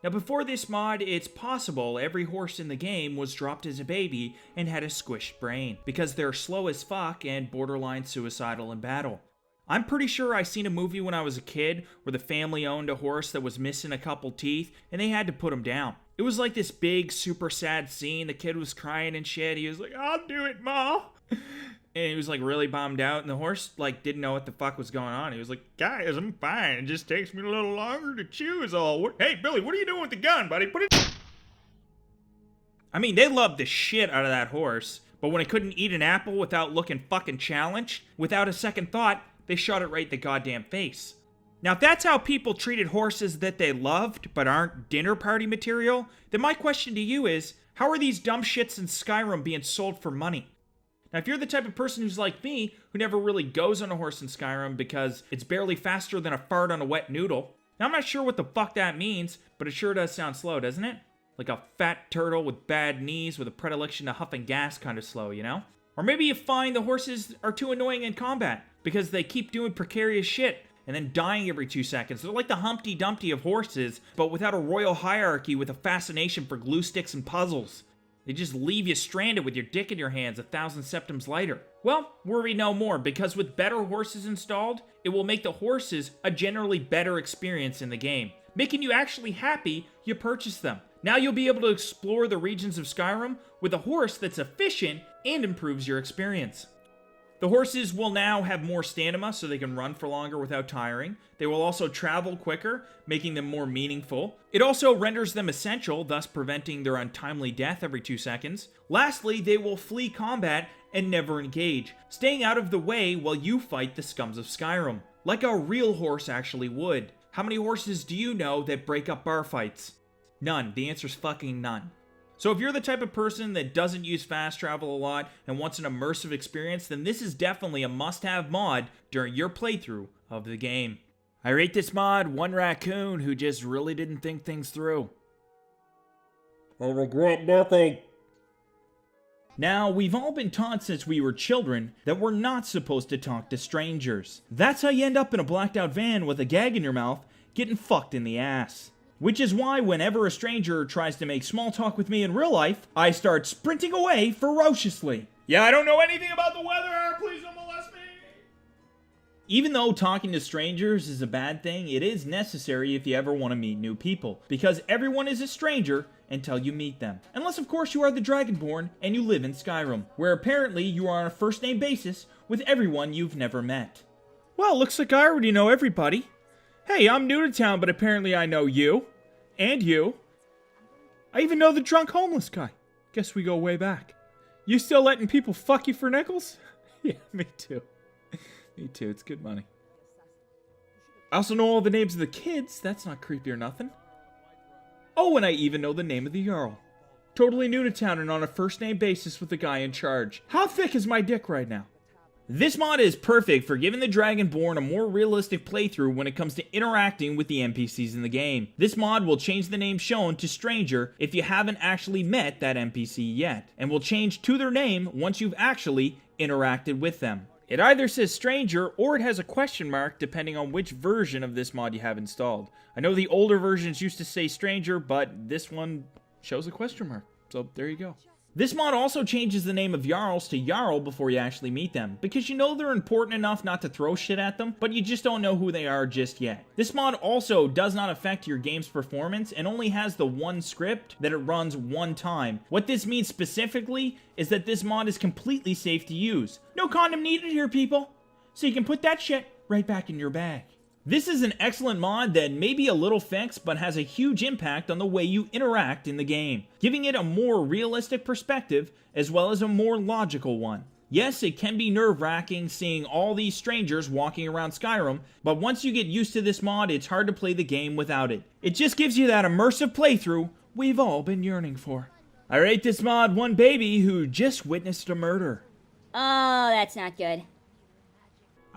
Now before this mod, it's possible every horse in the game was dropped as a baby and had a squished brain, because they're slow as fuck and borderline suicidal in battle. I'm pretty sure I seen a movie when I was a kid where the family owned a horse that was missing a couple teeth and they had to put him down. It was like this big, super sad scene. The kid was crying and shit. He was like, "I'll do it, Ma." And he was like really bummed out, and the horse like didn't know what the fuck was going on. He was like, "Guys, I'm fine. It just takes me a little longer to chew is all. Hey, Billy, what are you doing with the gun, buddy? Put it." I mean, they loved the shit out of that horse, but when it couldn't eat an apple without looking fucking challenged, without a second thought, they shot it right in the goddamn face. Now, if that's how people treated horses that they loved but aren't dinner party material, then my question to you is, how are these dumb shits in Skyrim being sold for money? Now, if you're the type of person who's like me, who never really goes on a horse in Skyrim because it's barely faster than a fart on a wet noodle, now I'm not sure what the fuck that means, but it sure does sound slow, doesn't it? Like a fat turtle with bad knees with a predilection to huffing gas kind of slow, you know? Or maybe you find the horses are too annoying in combat because they keep doing precarious shit and then dying every 2 seconds. They're like the Humpty Dumpty of horses, but without a royal hierarchy with a fascination for glue sticks and puzzles. They just leave you stranded with your dick in your hands 1,000 septims later. Well, worry no more, because with better horses installed, it will make the horses a generally better experience in the game, making you actually happy you purchased them. Now you'll be able to explore the regions of Skyrim with a horse that's efficient and improves your experience. The horses will now have more stamina so they can run for longer without tiring. They will also travel quicker, making them more meaningful. It also renders them essential, thus preventing their untimely death every 2 seconds. Lastly, they will flee combat and never engage, staying out of the way while you fight the scums of Skyrim, like a real horse actually would. How many horses do you know that break up bar fights? None. The answer's fucking none. So if you're the type of person that doesn't use fast travel a lot and wants an immersive experience, then this is definitely a must-have mod during your playthrough of the game. I rate this mod 1 raccoon who just really didn't think things through. I regret nothing. Now, we've all been taught since we were children that we're not supposed to talk to strangers. That's how you end up in a blacked out van with a gag in your mouth, getting fucked in the ass. Which is why whenever a stranger tries to make small talk with me in real life, I start sprinting away ferociously. Yeah, I don't know anything about the weather, please don't molest me! Even though talking to strangers is a bad thing, it is necessary if you ever want to meet new people, because everyone is a stranger until you meet them. Unless of course you are the Dragonborn and you live in Skyrim, where apparently you are on a first name basis with everyone you've never met. Well, looks like I already know everybody. Hey, I'm new to town, but apparently I know you. And you. I even know the drunk homeless guy. Guess we go way back. You still letting people fuck you for nickels? Yeah, me too. Me too, it's good money. I also know all the names of the kids. That's not creepy or nothing. Oh, and I even know the name of the Jarl. Totally new to town and on a first name basis with the guy in charge. How thick is my dick right now? This mod is perfect for giving the Dragonborn a more realistic playthrough when it comes to interacting with the NPCs in the game. This mod will change the name shown to Stranger if you haven't actually met that NPC yet, and will change to their name once you've actually interacted with them. It either says Stranger or it has a question mark depending on which version of this mod you have installed. I know the older versions used to say Stranger, but this one shows a question mark, so there you go. This mod also changes the name of Jarls to Jarl before you actually meet them, because you know they're important enough not to throw shit at them, but you just don't know who they are just yet. This mod also does not affect your game's performance and only has the one script that it runs one time. What this means specifically is that this mod is completely safe to use. No condom needed here, people! So you can put that shit right back in your bag. This is an excellent mod that may be a little fixed, but has a huge impact on the way you interact in the game, giving it a more realistic perspective, as well as a more logical one. Yes, it can be nerve-wracking seeing all these strangers walking around Skyrim, but once you get used to this mod, it's hard to play the game without it. It just gives you that immersive playthrough we've all been yearning for. I rate this mod 1 baby who just witnessed a murder. Oh, that's not good.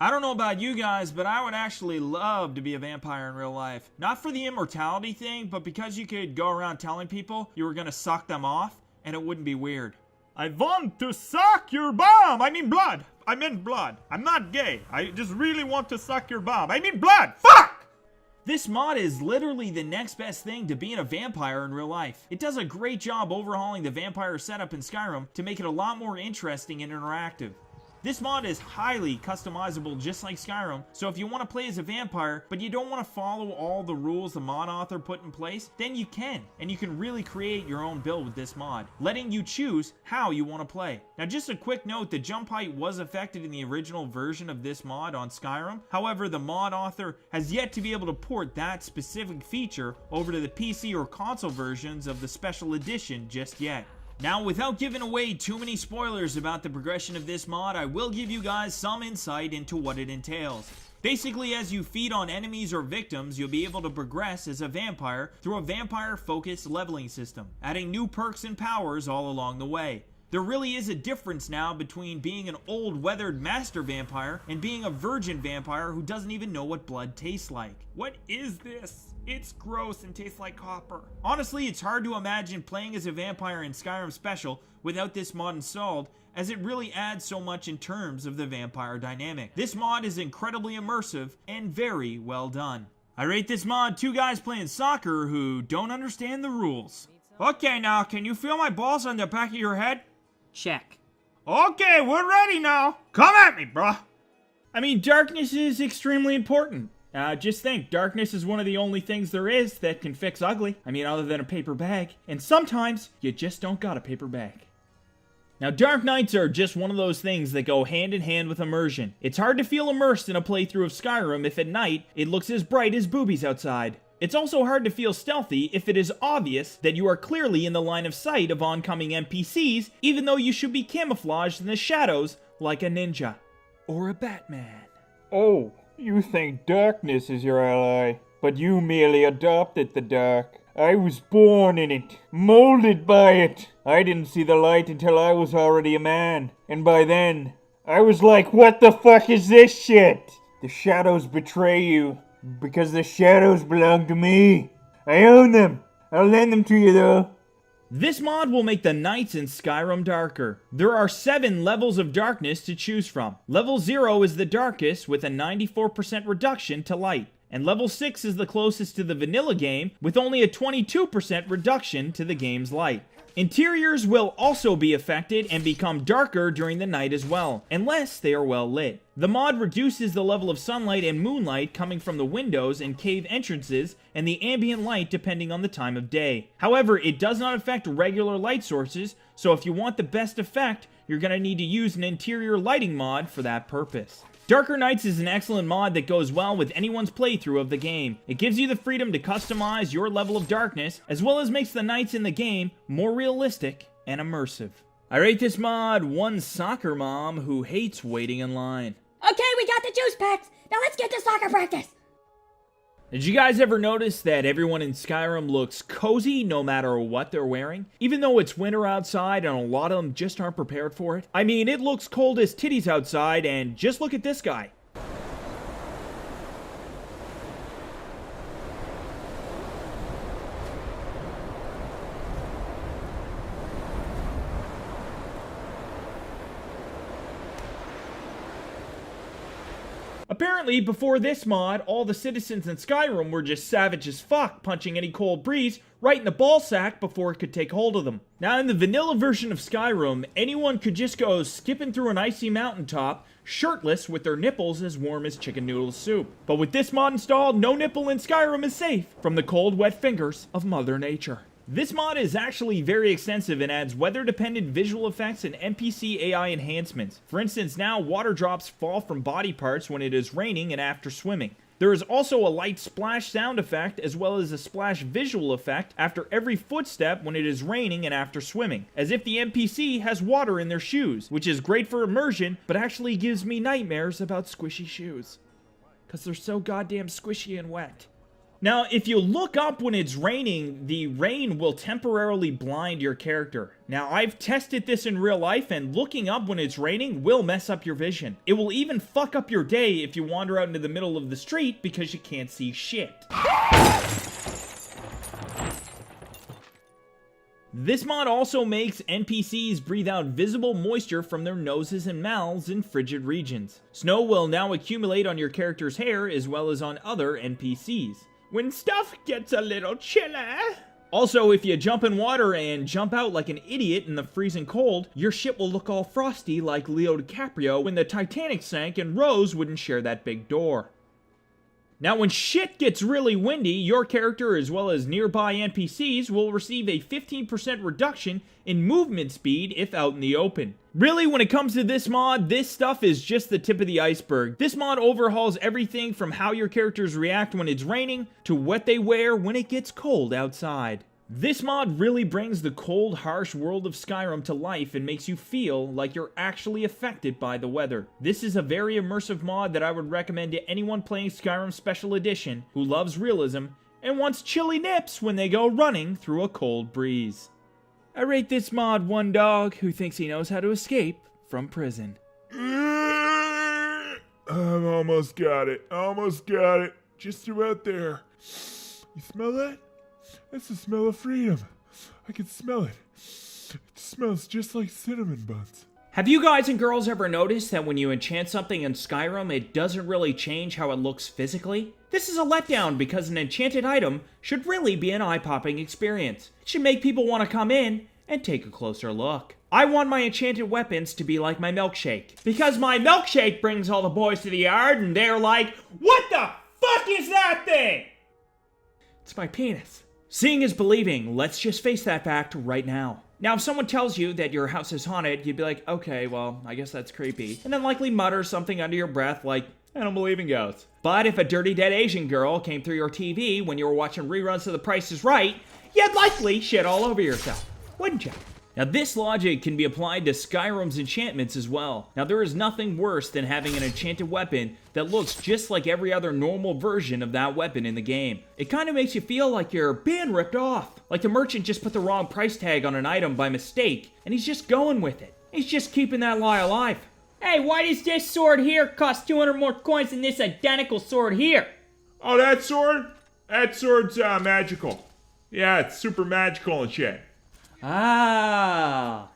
I don't know about you guys, but I would actually love to be a vampire in real life. Not for the immortality thing, but because you could go around telling people you were gonna suck them off, and it wouldn't be weird. I want to suck your bum! I mean blood! I meant blood. I'm not gay. I just really want to suck your bum. I mean blood! Fuck! This mod is literally the next best thing to being a vampire in real life. It does a great job overhauling the vampire setup in Skyrim to make it a lot more interesting and interactive. This mod is highly customizable just like Skyrim, so if you want to play as a vampire, but you don't want to follow all the rules the mod author put in place, then you can, and you can really create your own build with this mod, letting you choose how you want to play. Now just a quick note, the jump height was affected in the original version of this mod on Skyrim, however the mod author has yet to be able to port that specific feature over to the PC or console versions of the Special Edition just yet. Now, without giving away too many spoilers about the progression of this mod, I will give you guys some insight into what it entails. Basically, as you feed on enemies or victims, you'll be able to progress as a vampire through a vampire-focused leveling system, adding new perks and powers all along the way. There really is a difference now between being an old weathered master vampire and being a virgin vampire who doesn't even know what blood tastes like. What is this? It's gross and tastes like copper. Honestly, it's hard to imagine playing as a vampire in Skyrim Special without this mod installed, as it really adds so much in terms of the vampire dynamic. This mod is incredibly immersive and very well done. I rate this mod 2 guys playing soccer who don't understand the rules. Okay, now, can you feel my balls on the back of your head? Check. Okay, we're ready now. Come at me, bruh. I mean, darkness is extremely important. Just think, darkness is one of the only things there is that can fix ugly. I mean, other than a paper bag. And sometimes, you just don't got a paper bag. Now, dark nights are just one of those things that go hand in hand with immersion. It's hard to feel immersed in a playthrough of Skyrim if at night, it looks as bright as boobies outside. It's also hard to feel stealthy if it is obvious that you are clearly in the line of sight of oncoming NPCs, even though you should be camouflaged in the shadows like a ninja. Or a Batman. Oh, you think darkness is your ally, but you merely adopted the dark. I was born in it, molded by it. I didn't see the light until I was already a man, and by then, I was like, what the fuck is this shit? The shadows betray you, because the shadows belong to me. I own them. I'll lend them to you though. This mod will make the nights in Skyrim darker. There are 7 levels of darkness to choose from. Level 0 is the darkest with a 94% reduction to light. And level 6 is the closest to the vanilla game with only a 22% reduction to the game's light. Interiors will also be affected and become darker during the night as well, unless they are well lit. The mod reduces the level of sunlight and moonlight coming from the windows and cave entrances and the ambient light depending on the time of day. However, it does not affect regular light sources, so if you want the best effect, you're going to need to use an interior lighting mod for that purpose. Darker Nights is an excellent mod that goes well with anyone's playthrough of the game. It gives you the freedom to customize your level of darkness, as well as makes the nights in the game more realistic and immersive. I rate this mod 1 soccer mom who hates waiting in line. Okay, we got the juice packs. Now let's get to soccer practice. Did you guys ever notice that everyone in Skyrim looks cozy no matter what they're wearing? Even though it's winter outside and a lot of them just aren't prepared for it? I mean, it looks cold as titties outside, and just look at this guy. Apparently, before this mod, all the citizens in Skyrim were just savage as fuck, punching any cold breeze right in the ballsack before it could take hold of them. Now, in the vanilla version of Skyrim, anyone could just go skipping through an icy mountaintop, shirtless with their nipples as warm as chicken noodle soup. But with this mod installed, no nipple in Skyrim is safe from the cold, wet fingers of Mother Nature. This mod is actually very extensive and adds weather-dependent visual effects and NPC AI enhancements. For instance, now water drops fall from body parts when it is raining and after swimming. There is also a light splash sound effect as well as a splash visual effect after every footstep when it is raining and after swimming, as if the NPC has water in their shoes, which is great for immersion, but actually gives me nightmares about squishy shoes. Because they're so goddamn squishy and wet. Now, if you look up when it's raining, the rain will temporarily blind your character. Now, I've tested this in real life, and looking up when it's raining will mess up your vision. It will even fuck up your day if you wander out into the middle of the street because you can't see shit. This mod also makes NPCs breathe out visible moisture from their noses and mouths in frigid regions. Snow will now accumulate on your character's hair as well as on other NPCs. when stuff gets a little chilly. Also, if you jump in water and jump out like an idiot in the freezing cold, your ship will look all frosty like Leo DiCaprio when the Titanic sank and Rose wouldn't share that big door. Now, when shit gets really windy, your character as well as nearby NPCs will receive a 15% reduction in movement speed if out in the open. Really, when it comes to this mod, this stuff is just the tip of the iceberg. This mod overhauls everything from how your characters react when it's raining to what they wear when it gets cold outside. This mod really brings the cold, harsh world of Skyrim to life and makes you feel like you're actually affected by the weather. This is a very immersive mod that I would recommend to anyone playing Skyrim Special Edition who loves realism and wants chilly nips when they go running through a cold breeze. I rate this mod one dog who thinks he knows how to escape from prison. I've almost got it. Almost got it. Just about there. You smell that? That's the smell of freedom. I can smell it. It smells just like cinnamon buns. Have you guys and girls ever noticed that when you enchant something in Skyrim, it doesn't really change how it looks physically? This is a letdown because an enchanted item should really be an eye-popping experience. It should make people want to come in and take a closer look. I want my enchanted weapons to be like my milkshake, because my milkshake brings all the boys to the yard and they're like, "What the fuck is that thing?" It's my penis. Seeing is believing. Let's just face that fact right now. Now, if someone tells you that your house is haunted, you'd be like, okay, well, I guess that's creepy. And then likely mutter something under your breath like, I don't believe in ghosts. But if a dirty dead Asian girl came through your TV when you were watching reruns of The Price is Right, you'd likely shit all over yourself, wouldn't you? Now, this logic can be applied to Skyrim's enchantments as well. Now, there is nothing worse than having an enchanted weapon that looks just like every other normal version of that weapon in the game. It kind of makes you feel like you're being ripped off. Like the merchant just put the wrong price tag on an item by mistake, and he's just going with it. He's just keeping that lie alive. Hey, why does this sword here cost 200 more coins than this identical sword here? Oh, that sword? That sword's magical. Yeah, it's super magical and shit. Ah,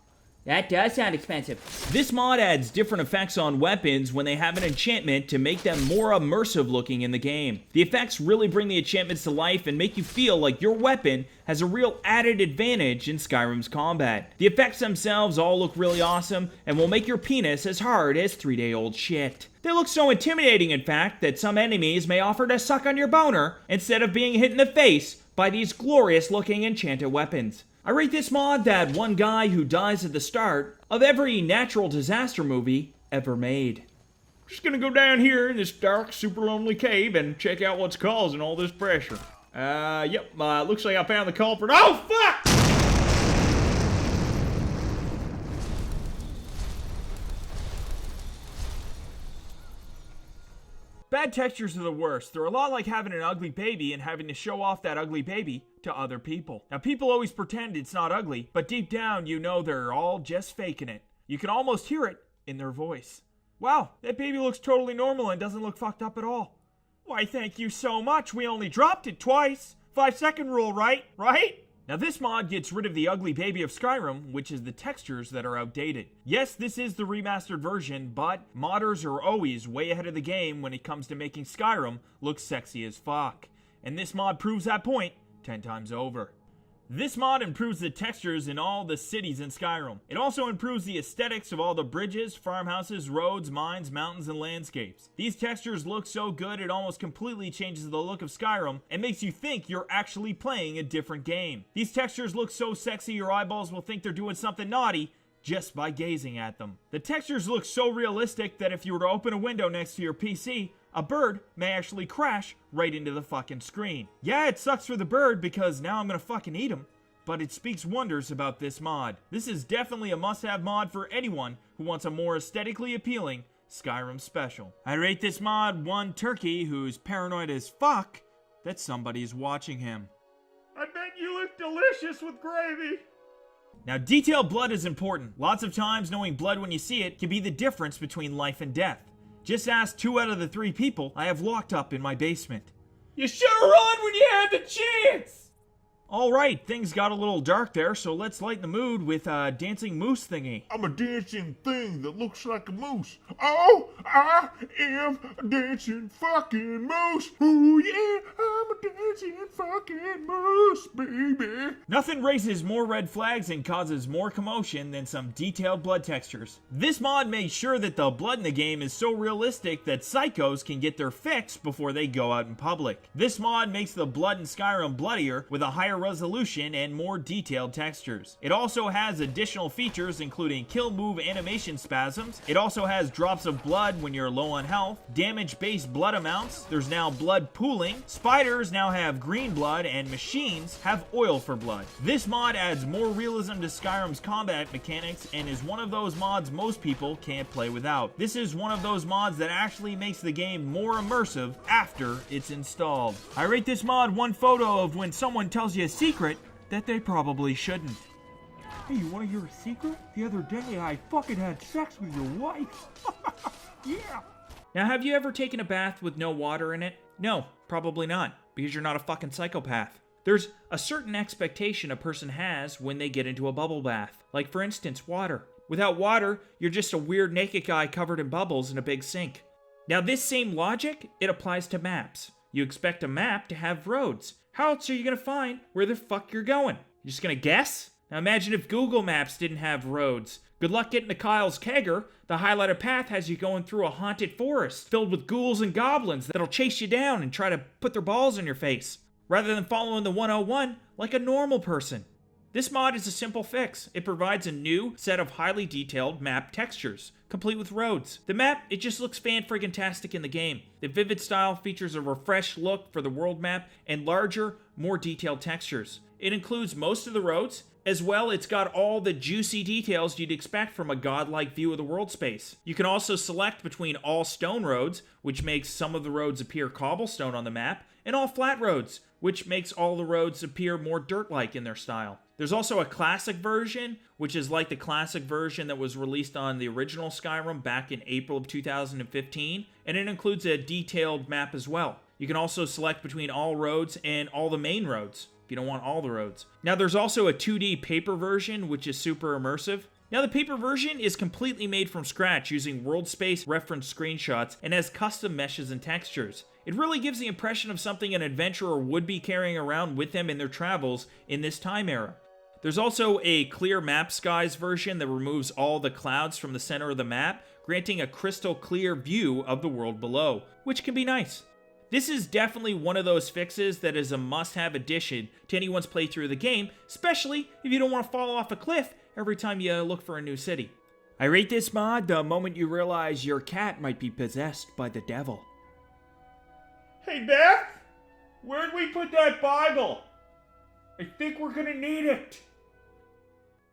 that does sound expensive. This mod adds different effects on weapons when they have an enchantment to make them more immersive looking in the game. The effects really bring the enchantments to life and make you feel like your weapon has a real added advantage in Skyrim's combat. The effects themselves all look really awesome and will make your penis as hard as 3-day-old shit. They look so intimidating, in fact, that some enemies may offer to suck on your boner instead of being hit in the face by these glorious-looking enchanted weapons. I rate this mod that one guy who dies at the start of every natural disaster movie ever made. Just gonna go down here in this dark, super lonely cave and check out what's causing all this pressure. Looks like I found the culprit. Oh, fuck! Bad textures are the worst. They're a lot like having an ugly baby and having to show off that ugly baby to other people. Now, people always pretend it's not ugly, but deep down, you know they're all just faking it. You can almost hear it in their voice. Wow, that baby looks totally normal and doesn't look fucked up at all. Why, thank you so much. We only dropped it twice. 5-second rule, right? Right? Now, this mod gets rid of the ugly baby of Skyrim, which is the textures that are outdated. Yes, this is the remastered version, but modders are always way ahead of the game when it comes to making Skyrim look sexy as fuck. And this mod proves that point 10 times over. This mod improves the textures in all the cities in Skyrim. It also improves the aesthetics of all the bridges, farmhouses, roads, mines, mountains, and landscapes. These textures look so good it almost completely changes the look of Skyrim and makes you think you're actually playing a different game. These textures look so sexy your eyeballs will think they're doing something naughty just by gazing at them. The textures look so realistic that if you were to open a window next to your PC, a bird may actually crash right into the fucking screen. Yeah, it sucks for the bird because now I'm gonna fucking eat him, but it speaks wonders about this mod. This is definitely a must-have mod for anyone who wants a more aesthetically appealing Skyrim Special. I rate this mod one turkey who's paranoid as fuck that somebody's watching him. I bet you look delicious with gravy. Now, detailed blood is important. Lots of times, knowing blood when you see it can be the difference between life and death. Just ask 2 out of the 3 people I have locked up in my basement. You should have run when you had the chance! Alright, things got a little dark there, so let's lighten the mood with a dancing moose thingy. I'm a dancing thing that looks like a moose. Oh, I am a dancing fucking moose. Ooh yeah, I'm a dancing fucking moose, baby. Nothing raises more red flags and causes more commotion than some detailed blood textures. This mod makes sure that the blood in the game is so realistic that psychos can get their fix before they go out in public. This mod makes the blood in Skyrim bloodier with a higher resolution and more detailed textures. It also has additional features including kill move animation spasms. It also has drops of blood when you're low on health, damage-based blood amounts, there's now blood pooling, spiders now have green blood, and machines have oil for blood. This mod adds more realism to Skyrim's combat mechanics and is one of those mods most people can't play without. This is one of those mods that actually makes the game more immersive after it's installed. I rate this mod one photo of when someone tells you a secret that they probably shouldn't. Hey, you wanna hear a secret? The other day I fucking had sex with your wife. Yeah. Now, have you ever taken a bath with no water in it? No, probably not, because you're not a fucking psychopath. There's a certain expectation a person has when they get into a bubble bath. Like, for instance, water. Without water, you're just a weird naked guy covered in bubbles in a big sink. Now, this same logic, it applies to maps. You expect a map to have roads. How else are you gonna find where the fuck you're going? You're just gonna guess? Now imagine if Google Maps didn't have roads. Good luck getting to Kyle's kegger. The highlighted path has you going through a haunted forest filled with ghouls and goblins that'll chase you down and try to put their balls in your face, rather than following the 101 like a normal person. This mod is a simple fix. It provides a new set of highly detailed map textures, complete with roads. The map, it just looks fan-friggin-tastic in the game. The vivid style features a refreshed look for the world map and larger, more detailed textures. It includes most of the roads. As well, it's got all the juicy details you'd expect from a godlike view of the world space. You can also select between all stone roads, which makes some of the roads appear cobblestone on the map, and all flat roads, which makes all the roads appear more dirt-like in their style. There's also a classic version, which is like the classic version that was released on the original Skyrim back in April of 2015, and it includes a detailed map as well. You can also select between all roads and all the main roads, if you don't want all the roads. Now, there's also a 2D paper version, which is super immersive. Now, the paper version is completely made from scratch using world space reference screenshots and has custom meshes and textures. It really gives the impression of something an adventurer would be carrying around with them in their travels in this time era. There's also a clear map skies version that removes all the clouds from the center of the map, granting a crystal clear view of the world below, which can be nice. This is definitely one of those fixes that is a must-have addition to anyone's playthrough of the game, especially if you don't want to fall off a cliff every time you look for a new city. I rate this mod the moment you realize your cat might be possessed by the devil. Hey Beth, where'd we put that Bible? I think we're gonna need it.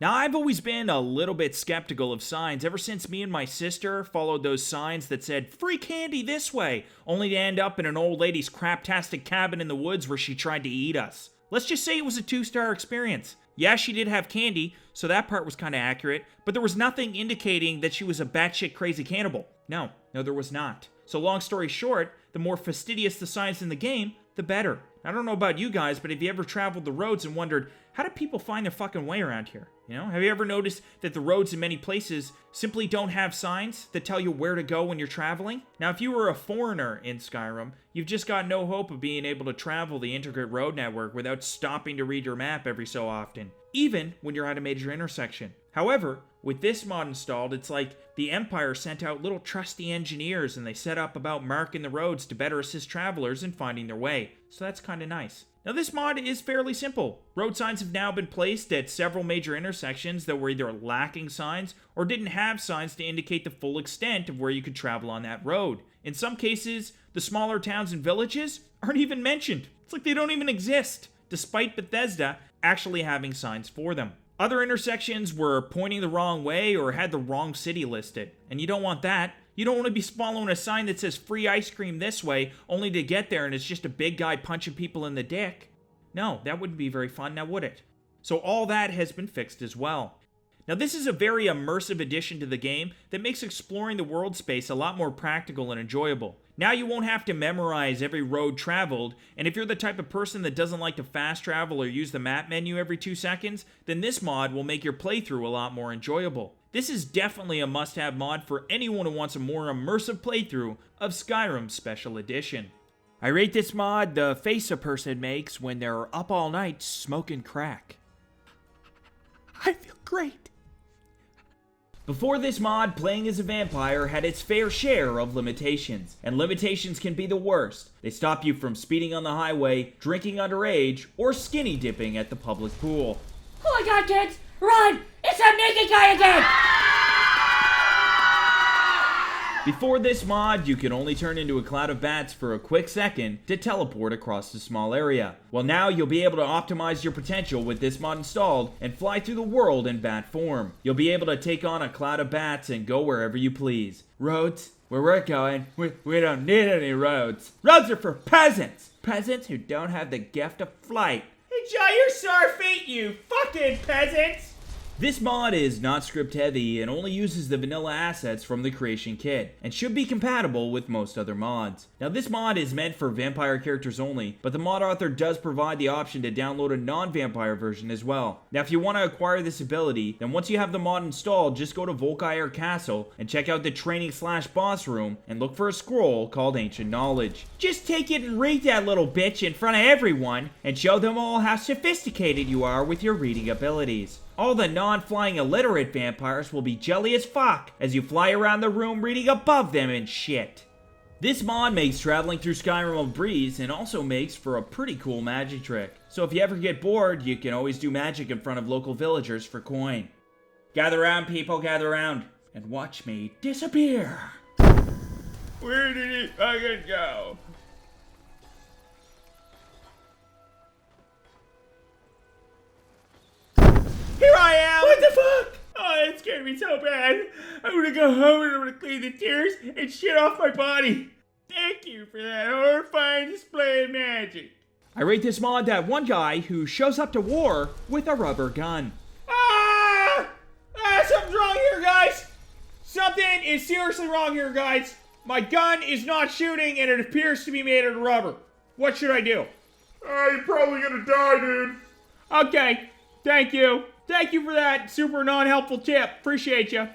Now, I've always been a little bit skeptical of signs ever since me and my sister followed those signs that said, free candy this way, only to end up in an old lady's craptastic cabin in the woods where she tried to eat us. Let's just say it was a 2-star experience. Yeah, she did have candy, so that part was kind of accurate, but there was nothing indicating that she was a batshit crazy cannibal. No, there was not. So long story short, the more fastidious the signs in the game, the better. I don't know about you guys, but have you ever traveled the roads and wondered, how do people find their fucking way around here? You know, have you ever noticed that the roads in many places simply don't have signs that tell you where to go when you're traveling? Now, if you were a foreigner in Skyrim, you've just got no hope of being able to travel the intricate road network without stopping to read your map every so often, even when you're at a major intersection. However, with this mod installed, it's like the Empire sent out little trusty engineers and they set up about marking the roads to better assist travelers in finding their way. So that's kind of nice. Now, this mod is fairly simple. Road signs have now been placed at several major intersections that were either lacking signs or didn't have signs to indicate the full extent of where you could travel on that road. In some cases, the smaller towns and villages aren't even mentioned. It's like they don't even exist, despite Bethesda actually having signs for them. Other intersections were pointing the wrong way or had the wrong city listed, and you don't want that. You don't want to be following a sign that says free ice cream this way, only to get there and it's just a big guy punching people in the dick. No, that wouldn't be very fun, now would it? So all that has been fixed as well. Now this is a very immersive addition to the game that makes exploring the world space a lot more practical and enjoyable. Now you won't have to memorize every road traveled, and if you're the type of person that doesn't like to fast travel or use the map menu every 2 seconds, then this mod will make your playthrough a lot more enjoyable. This is definitely a must-have mod for anyone who wants a more immersive playthrough of Skyrim Special Edition. I rate this mod the face a person makes when they're up all night smoking crack. I feel great. Before this mod, playing as a vampire had its fair share of limitations, and limitations can be the worst. They stop you from speeding on the highway, drinking underage, or skinny dipping at the public pool. Oh my god, kids! Run! It's that naked guy again! Before this mod, you could only turn into a cloud of bats for a quick second to teleport across a small area. Well, now you'll be able to optimize your potential with this mod installed and fly through the world in bat form. You'll be able to take on a cloud of bats and go wherever you please. Roads? Where we're going, we don't need any roads. Roads are for peasants! Peasants who don't have the gift of flight. Enjoy your sore feet, you fucking peasants! This mod is not script heavy and only uses the vanilla assets from the creation kit, and should be compatible with most other mods. Now this mod is meant for vampire characters only, but the mod author does provide the option to download a non-vampire version as well. Now if you want to acquire this ability, then once you have the mod installed, just go to Volkire Castle and check out the training/boss room and look for a scroll called Ancient Knowledge. Just take it and read that little bitch in front of everyone and show them all how sophisticated you are with your reading abilities. All the non-flying illiterate vampires will be jelly as fuck as you fly around the room reading above them and shit. This mod makes traveling through Skyrim a breeze and also makes for a pretty cool magic trick. So if you ever get bored, you can always do magic in front of local villagers for coin. Gather around, people, gather around, and watch me disappear. Where did he fucking go? Here I am! What the fuck? Oh, that scared me so bad. I'm gonna go home and I'm gonna clean the tears and shit off my body. Thank you for that horrifying display of magic. I rate this mod that one guy who shows up to war with a rubber gun. Something's wrong here, guys. Something is seriously wrong here, guys. My gun is not shooting and it appears to be made of rubber. What should I do? You're probably gonna die, dude. Okay, thank you. Thank you for that super non-helpful tip. Appreciate you.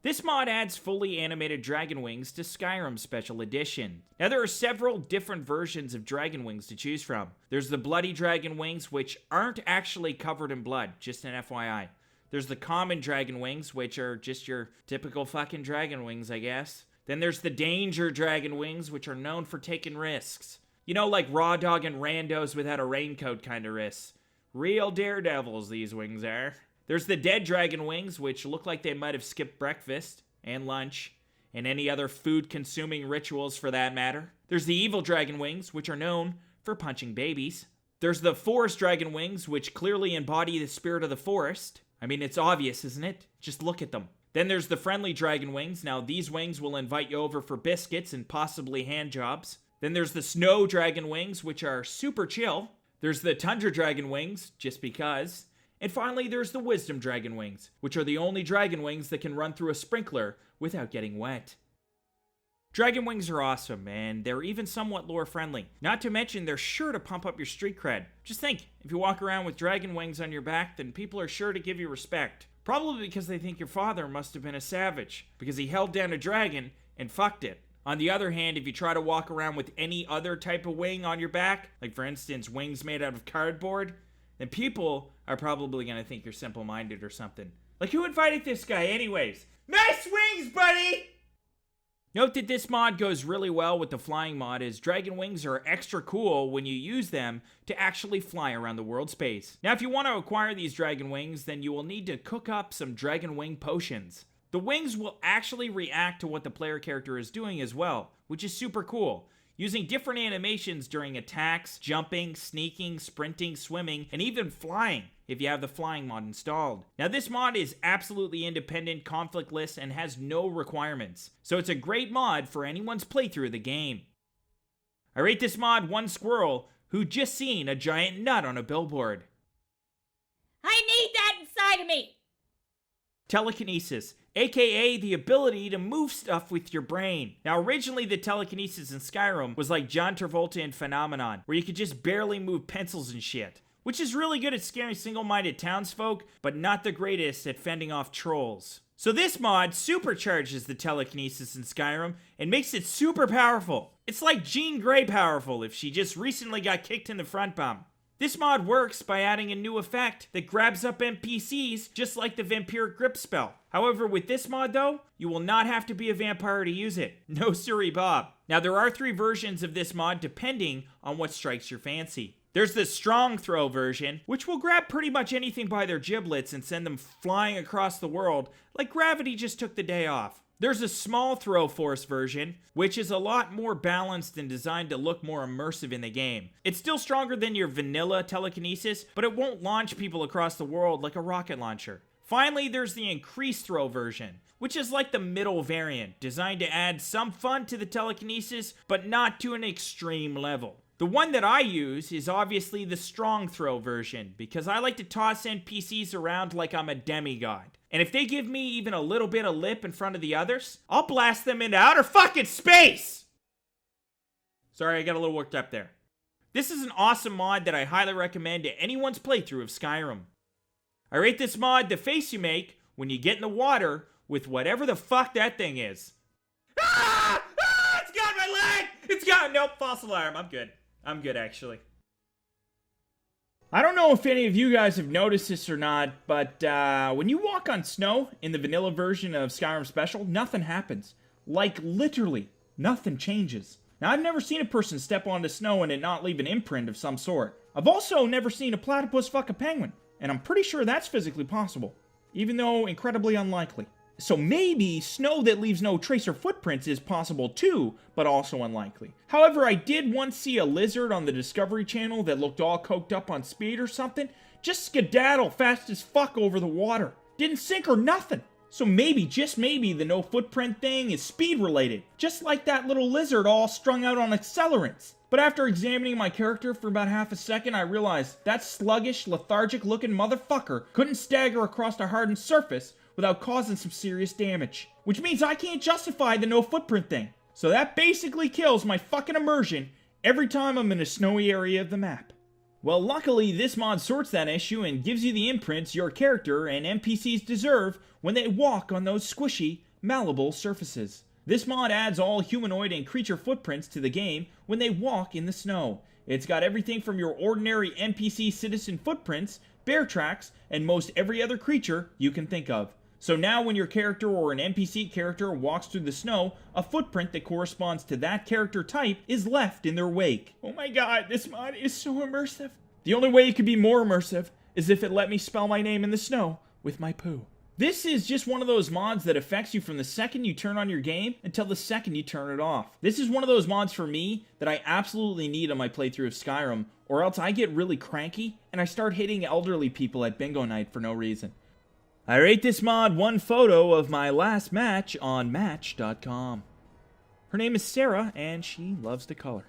This mod adds fully animated dragon wings to Skyrim Special Edition. Now there are several different versions of dragon wings to choose from. There's the bloody dragon wings, which aren't actually covered in blood, just an FYI. There's the common dragon wings, which are just your typical fucking dragon wings, I guess. Then there's the danger dragon wings, which are known for taking risks. You know, like raw dog and randos without a raincoat kind of risks. Real daredevils, these wings are. There's the dead dragon wings, which look like they might have skipped breakfast, and lunch, and any other food-consuming rituals for that matter. There's the evil dragon wings, which are known for punching babies. There's the forest dragon wings, which clearly embody the spirit of the forest. I mean, it's obvious, isn't it? Just look at them. Then there's the friendly dragon wings. Now, these wings will invite you over for biscuits and possibly hand jobs. Then there's the snow dragon wings, which are super chill. There's the Tundra Dragon Wings, just because. And finally, there's the Wisdom Dragon Wings, which are the only dragon wings that can run through a sprinkler without getting wet. Dragon wings are awesome, and they're even somewhat lore friendly. Not to mention, they're sure to pump up your street cred. Just think, if you walk around with dragon wings on your back, then people are sure to give you respect. Probably because they think your father must have been a savage, because he held down a dragon and fucked it. On the other hand, if you try to walk around with any other type of wing on your back, like for instance, wings made out of cardboard, then people are probably going to think you're simple-minded or something. Like, who invited this guy anyways? Nice wings, buddy! Note that this mod goes really well with the flying mod, as dragon wings are extra cool when you use them to actually fly around the world space. Now, if you want to acquire these dragon wings, then you will need to cook up some dragon wing potions. The wings will actually react to what the player character is doing as well, which is super cool, using different animations during attacks, jumping, sneaking, sprinting, swimming, and even flying if you have the flying mod installed. Now this mod is absolutely independent, conflictless, and has no requirements, so it's a great mod for anyone's playthrough of the game. I rate this mod one squirrel who just seen a giant nut on a billboard. I need that inside of me! Telekinesis, aka the ability to move stuff with your brain. Now, originally the telekinesis in Skyrim was like John Travolta in Phenomenon, where you could just barely move pencils and shit, which is really good at scaring single-minded townsfolk, but not the greatest at fending off trolls. So this mod supercharges the telekinesis in Skyrim and makes it super powerful. It's like Jean Grey powerful if she just recently got kicked in the front bum. This mod works by adding a new effect that grabs up NPCs just like the vampiric grip spell. However, with this mod though, you will not have to be a vampire to use it. No siree Bob. Now there are 3 versions of this mod depending on what strikes your fancy. There's the strong throw version, which will grab pretty much anything by their giblets and send them flying across the world like gravity just took the day off. There's a small throw force version, which is a lot more balanced and designed to look more immersive in the game. It's still stronger than your vanilla telekinesis, but it won't launch people across the world like a rocket launcher. Finally, there's the increased throw version, which is like the middle variant, designed to add some fun to the telekinesis, but not to an extreme level. The one that I use is obviously the strong throw version, because I like to toss NPCs around like I'm a demigod. And if they give me even a little bit of lip in front of the others, I'll blast them into outer fucking space! Sorry, I got a little worked up there. This is an awesome mod that I highly recommend to anyone's playthrough of Skyrim. I rate this mod the face you make when you get in the water with whatever the fuck that thing is. Ah! Ah! It's got my leg! It's got... Nope, false alarm. I'm good. I'm good, actually. I don't know if any of you guys have noticed this or not, but when you walk on snow in the vanilla version of Skyrim Special, nothing happens. Like, literally, nothing changes. Now, I've never seen a person step onto snow and it not leave an imprint of some sort. I've also never seen a platypus fuck a penguin, and I'm pretty sure that's physically possible, even though incredibly unlikely. So maybe snow that leaves no trace or footprints is possible too, but also unlikely. However, I did once see a lizard on the Discovery Channel that looked all coked up on speed or something, just skedaddle fast as fuck over the water. Didn't sink or nothing. So maybe, just maybe, the no footprint thing is speed related, just like that little lizard all strung out on accelerants. But after examining my character for about half a second, I realized that sluggish, lethargic looking motherfucker couldn't stagger across a hardened surface without causing some serious damage. Which means I can't justify the no footprint thing. So that basically kills my fucking immersion every time I'm in a snowy area of the map. Well, luckily this mod sorts that issue and gives you the imprints your character and NPCs deserve when they walk on those squishy, malleable surfaces. This mod adds all humanoid and creature footprints to the game when they walk in the snow. It's got everything from your ordinary NPC citizen footprints, bear tracks, and most every other creature you can think of. So now when your character or an NPC character walks through the snow, a footprint that corresponds to that character type is left in their wake. Oh my god, this mod is so immersive. The only way it could be more immersive is if it let me spell my name in the snow with my poo. This is just one of those mods that affects you from the second you turn on your game until the second you turn it off. This is one of those mods for me that I absolutely need on my playthrough of Skyrim, or else I get really cranky and I start hitting elderly people at bingo night for no reason. I rate this mod one photo of my last match on Match.com. Her name is Sarah, and she loves to color.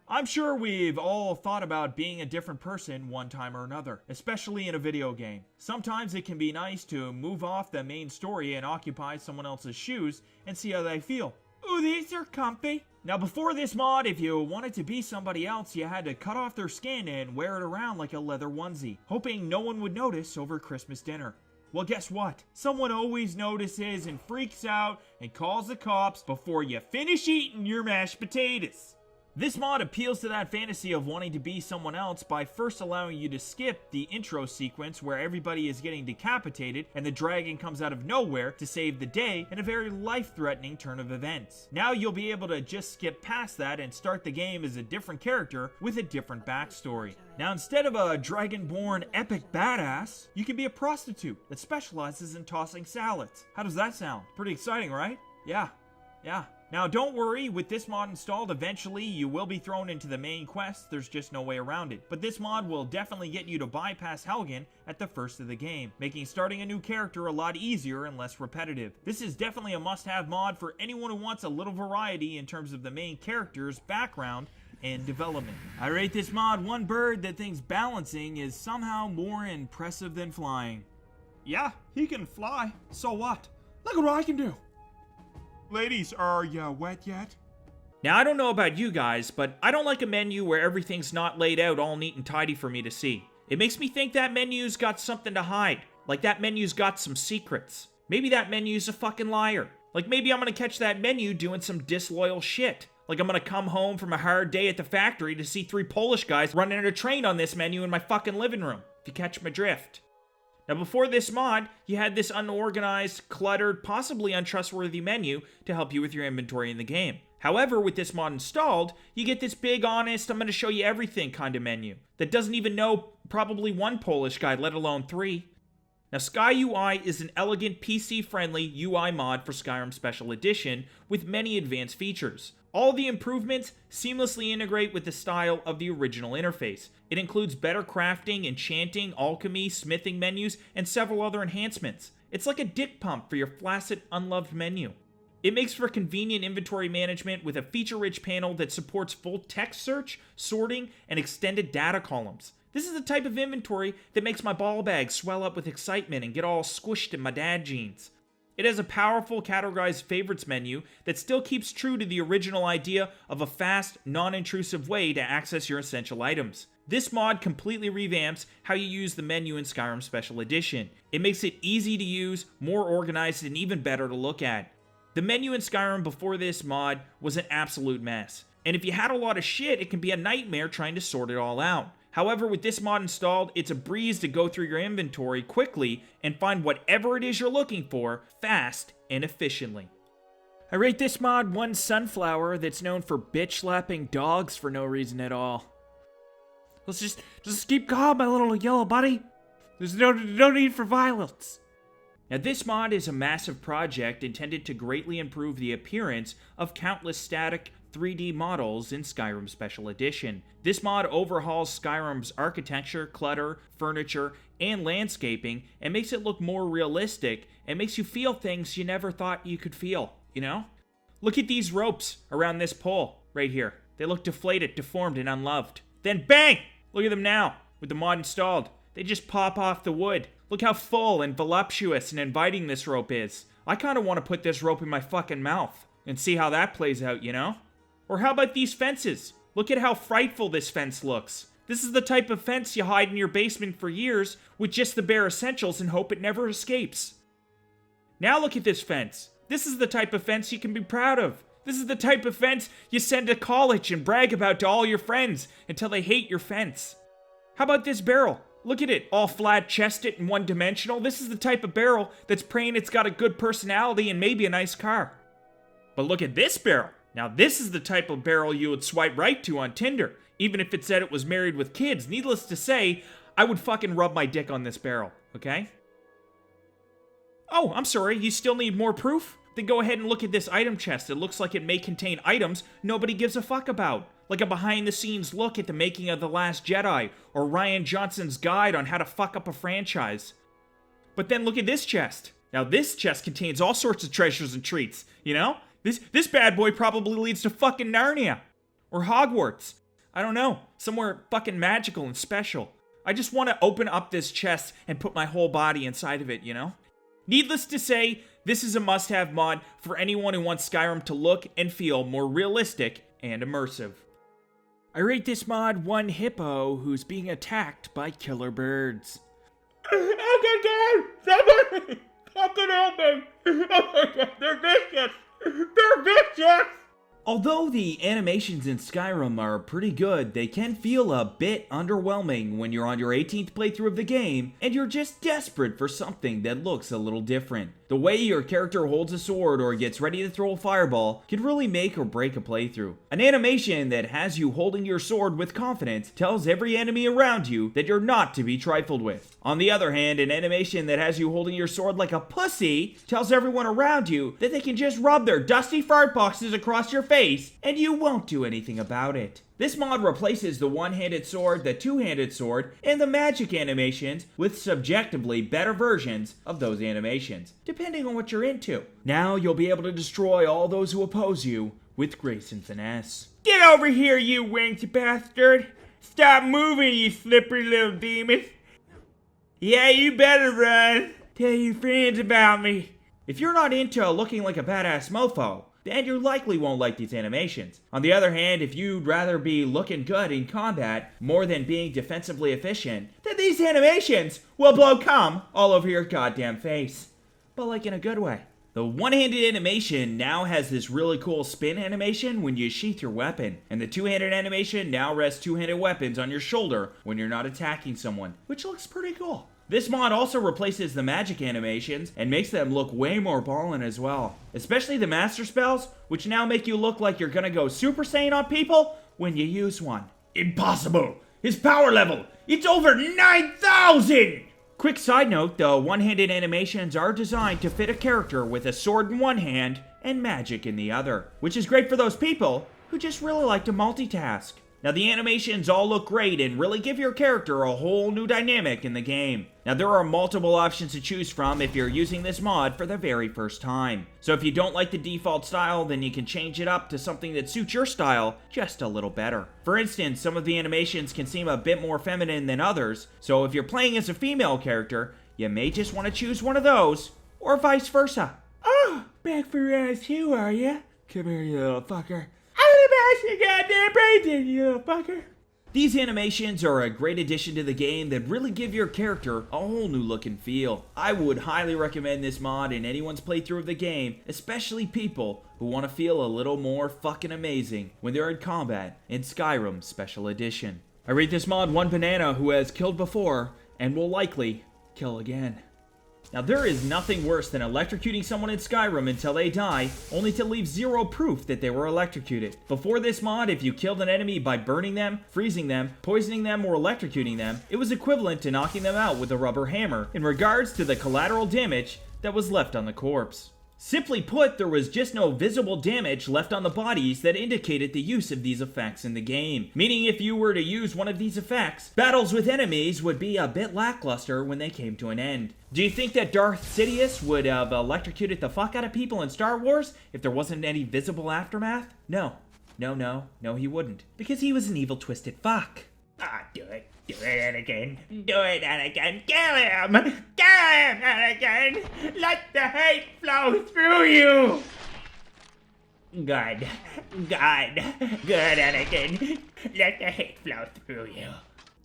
I'm sure we've all thought about being a different person one time or another, especially in a video game. Sometimes it can be nice to move off the main story and occupy someone else's shoes and see how they feel. Ooh, these are comfy. Now before this mod, if you wanted to be somebody else, you had to cut off their skin and wear it around like a leather onesie, hoping no one would notice over Christmas dinner. Well, guess what? Someone always notices and freaks out and calls the cops before you finish eating your mashed potatoes. This mod appeals to that fantasy of wanting to be someone else by first allowing you to skip the intro sequence where everybody is getting decapitated and the dragon comes out of nowhere to save the day in a very life-threatening turn of events. Now you'll be able to just skip past that and start the game as a different character with a different backstory. Now instead of a dragon-born epic badass, you can be a prostitute that specializes in tossing salads. How does that sound? Pretty exciting, right? Yeah. Now don't worry, with this mod installed, eventually you will be thrown into the main quest, there's just no way around it. But this mod will definitely get you to bypass Helgen at the first of the game, making starting a new character a lot easier and less repetitive. This is definitely a must-have mod for anyone who wants a little variety in terms of the main character's background and development. I rate this mod one bird that thinks balancing is somehow more impressive than flying. Yeah, he can fly. So what? Look at what I can do. Ladies, are ya wet yet? Now, I don't know about you guys, but I don't like a menu where everything's not laid out all neat and tidy for me to see. It makes me think that menu's got something to hide. Like that menu's got some secrets. Maybe that menu's a fucking liar. Like maybe I'm gonna catch that menu doing some disloyal shit. Like I'm gonna come home from a hard day at the factory to see 3 Polish guys running a train on this menu in my fucking living room. If you catch my drift. Now before this mod, you had this unorganized, cluttered, possibly untrustworthy menu to help you with your inventory in the game. However, with this mod installed, you get this big, honest, I'm going to show you everything kind of menu that doesn't even know probably 1 Polish guy, let alone 3. Now, SkyUI is an elegant, PC-friendly UI mod for Skyrim Special Edition with many advanced features. All the improvements seamlessly integrate with the style of the original interface. It includes better crafting, enchanting, alchemy, smithing menus, and several other enhancements. It's like a dick pump for your flaccid, unloved menu. It makes for convenient inventory management with a feature-rich panel that supports full text search, sorting, and extended data columns. This is the type of inventory that makes my ball bag swell up with excitement and get all squished in my dad jeans. It has a powerful categorized favorites menu that still keeps true to the original idea of a fast, non-intrusive way to access your essential items. This mod completely revamps how you use the menu in Skyrim Special Edition. It makes it easy to use, more organized, and even better to look at. The menu in Skyrim before this mod was an absolute mess. And if you had a lot of shit, it can be a nightmare trying to sort it all out. However, with this mod installed, it's a breeze to go through your inventory quickly and find whatever it is you're looking for fast and efficiently. I rate this mod 1 sunflower that's known for bitch-slapping dogs for no reason at all. Let's just keep calm, my little yellow buddy. There's no need for violence. Now, this mod is a massive project intended to greatly improve the appearance of countless static 3D models in Skyrim Special Edition. This mod overhauls Skyrim's architecture, clutter, furniture, and landscaping, and makes it look more realistic, and makes you feel things you never thought you could feel, you know? Look at these ropes around this pole, right here. They look deflated, deformed, and unloved. Then bang! Look at them now, with the mod installed. They just pop off the wood. Look how full and voluptuous and inviting this rope is. I kinda wanna put this rope in my fucking mouth and see how that plays out, you know? Or how about these fences? Look at how frightful this fence looks. This is the type of fence you hide in your basement for years with just the bare essentials and hope it never escapes. Now look at this fence. This is the type of fence you can be proud of. This is the type of fence you send to college and brag about to all your friends until they hate your fence. How about this barrel? Look at it, all flat-chested and one-dimensional. This is the type of barrel that's praying it's got a good personality and maybe a nice car. But look at this barrel. Now this is the type of barrel you would swipe right to on Tinder, even if it said it was married with kids. Needless to say, I would fucking rub my dick on this barrel, okay? Oh, I'm sorry, you still need more proof? Then go ahead and look at this item chest. It looks like it may contain items nobody gives a fuck about. Like a behind-the-scenes look at the making of The Last Jedi, or Rian Johnson's guide on how to fuck up a franchise. But then look at this chest. Now this chest contains all sorts of treasures and treats, you know? This bad boy probably leads to fucking Narnia. Or Hogwarts. I don't know. Somewhere fucking magical and special. I just want to open up this chest and put my whole body inside of it, you know? Needless to say, this is a must-have mod for anyone who wants Skyrim to look and feel more realistic and immersive. I rate this mod 1 hippo who's being attacked by killer birds. Oh my god! Somebody! Fucking help me! Oh my god, they're vicious! They're vicious! Although the animations in Skyrim are pretty good, they can feel a bit underwhelming when you're on your 18th playthrough of the game and you're just desperate for something that looks a little different. The way your character holds a sword or gets ready to throw a fireball can really make or break a playthrough. An animation that has you holding your sword with confidence tells every enemy around you that you're not to be trifled with. On the other hand, an animation that has you holding your sword like a pussy tells everyone around you that they can just rub their dusty fart boxes across your face and you won't do anything about it. This mod replaces the one-handed sword, the two-handed sword, and the magic animations with subjectively better versions of those animations, depending on what you're into. Now you'll be able to destroy all those who oppose you with grace and finesse. Get over here, you winged bastard! Stop moving, you slippery little demon! Yeah, you better run! Tell your friends about me. If you're not into looking like a badass mofo, then you likely won't like these animations. On the other hand, if you'd rather be looking good in combat more than being defensively efficient, then these animations will blow cum all over your goddamn face. But like in a good way. The one-handed animation now has this really cool spin animation when you sheath your weapon, and the two-handed animation now rests two-handed weapons on your shoulder when you're not attacking someone, which looks pretty cool. This mod also replaces the magic animations and makes them look way more ballin' as well. Especially the master spells, which now make you look like you're gonna go Super Saiyan on people when you use one. Impossible! His power level! It's over 9,000! Quick side note, the one-handed animations are designed to fit a character with a sword in one hand and magic in the other, which is great for those people who just really like to multitask. Now the animations all look great and really give your character a whole new dynamic in the game. Now there are multiple options to choose from if you're using this mod for the very first time. So if you don't like the default style, then you can change it up to something that suits your style just a little better. For instance, some of the animations can seem a bit more feminine than others, so if you're playing as a female character, you may just want to choose one of those, or vice versa. Oh, back for round 2, are ya? Come here, you little fucker. I'm the goddamn brains in you, little fucker. These animations are a great addition to the game that really give your character a whole new look and feel. I would highly recommend this mod in anyone's playthrough of the game, especially people who want to feel a little more fucking amazing when they're in combat in Skyrim Special Edition. I rate this mod 1 banana who has killed before and will likely kill again. Now there is nothing worse than electrocuting someone in Skyrim until they die, only to leave zero proof that they were electrocuted. Before this mod, if you killed an enemy by burning them, freezing them, poisoning them, or electrocuting them, it was equivalent to knocking them out with a rubber hammer in regards to the collateral damage that was left on the corpse. Simply put, there was just no visible damage left on the bodies that indicated the use of these effects in the game. Meaning if you were to use one of these effects, battles with enemies would be a bit lackluster when they came to an end. Do you think that Darth Sidious would have electrocuted the fuck out of people in Star Wars if there wasn't any visible aftermath? No, he wouldn't. Because he was an evil, twisted fuck. Ah, do it. Do it, Anakin. Do it, Anakin. Kill him! Kill him, Anakin! Let the hate flow through you! Good, Anakin. Let the hate flow through you.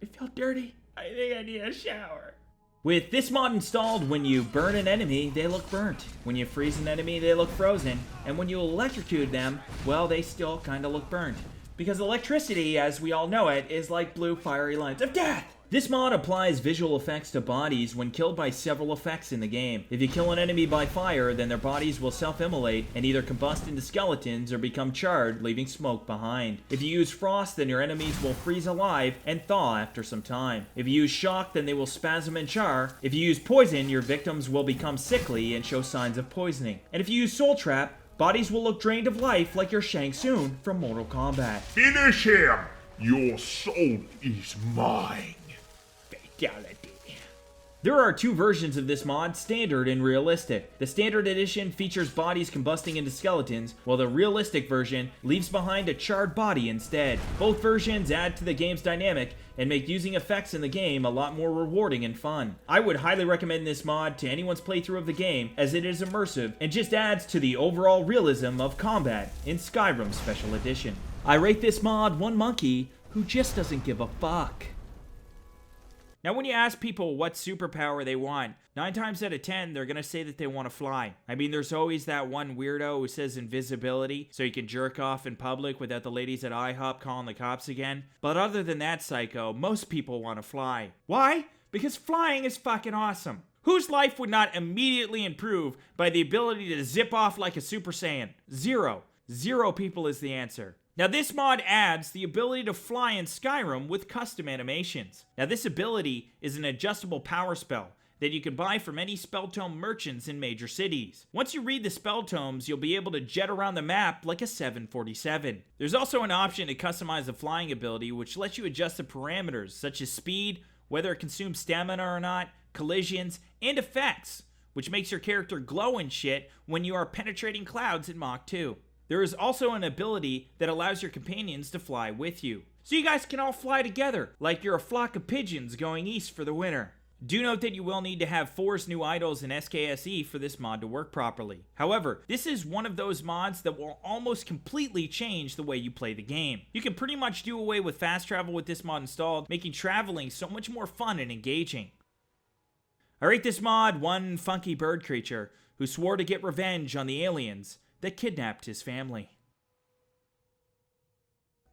It felt dirty. I think I need a shower. With this mod installed, when you burn an enemy, they look burnt. When you freeze an enemy, they look frozen. And when you electrocute them, well, they still kinda look burnt. Because electricity, as we all know it, is like blue fiery lines of death! This mod applies visual effects to bodies when killed by several effects in the game. If you kill an enemy by fire, then their bodies will self-immolate and either combust into skeletons or become charred, leaving smoke behind. If you use frost, then your enemies will freeze alive and thaw after some time. If you use shock, then they will spasm and char. If you use poison, your victims will become sickly and show signs of poisoning. And if you use soul trap, bodies will look drained of life like your Shang Tsung from Mortal Kombat. Finish him! Your soul is mine. Fatality. There are two versions of this mod, standard and realistic. The standard edition features bodies combusting into skeletons, while the realistic version leaves behind a charred body instead. Both versions add to the game's dynamic and make using effects in the game a lot more rewarding and fun. I would highly recommend this mod to anyone's playthrough of the game, as it is immersive and just adds to the overall realism of combat in Skyrim Special Edition. I rate this mod 1 monkey who just doesn't give a fuck. Now when you ask people what superpower they want, 9 times out of 10, they're gonna say that they want to fly. I mean, there's always that one weirdo who says invisibility, so you can jerk off in public without the ladies at IHOP calling the cops again. But other than that psycho, most people want to fly. Why? Because flying is fucking awesome. Whose life would not immediately improve by the ability to zip off like a Super Saiyan? Zero. Zero people is the answer. Now this mod adds the ability to fly in Skyrim with custom animations. Now this ability is an adjustable power spell that you can buy from any spell tome merchants in major cities. Once you read the spell tomes, you'll be able to jet around the map like a 747. There's also an option to customize the flying ability, which lets you adjust the parameters such as speed, whether it consumes stamina or not, collisions, and effects, which makes your character glow and shit when you are penetrating clouds in Mach 2. There is also an ability that allows your companions to fly with you. So you guys can all fly together, like you're a flock of pigeons going east for the winter. Do note that you will need to have force new idols in SKSE for this mod to work properly. However, this is one of those mods that will almost completely change the way you play the game. You can pretty much do away with fast travel with this mod installed, making traveling so much more fun and engaging. I rate this mod one funky bird creature who swore to get revenge on the aliens that kidnapped his family.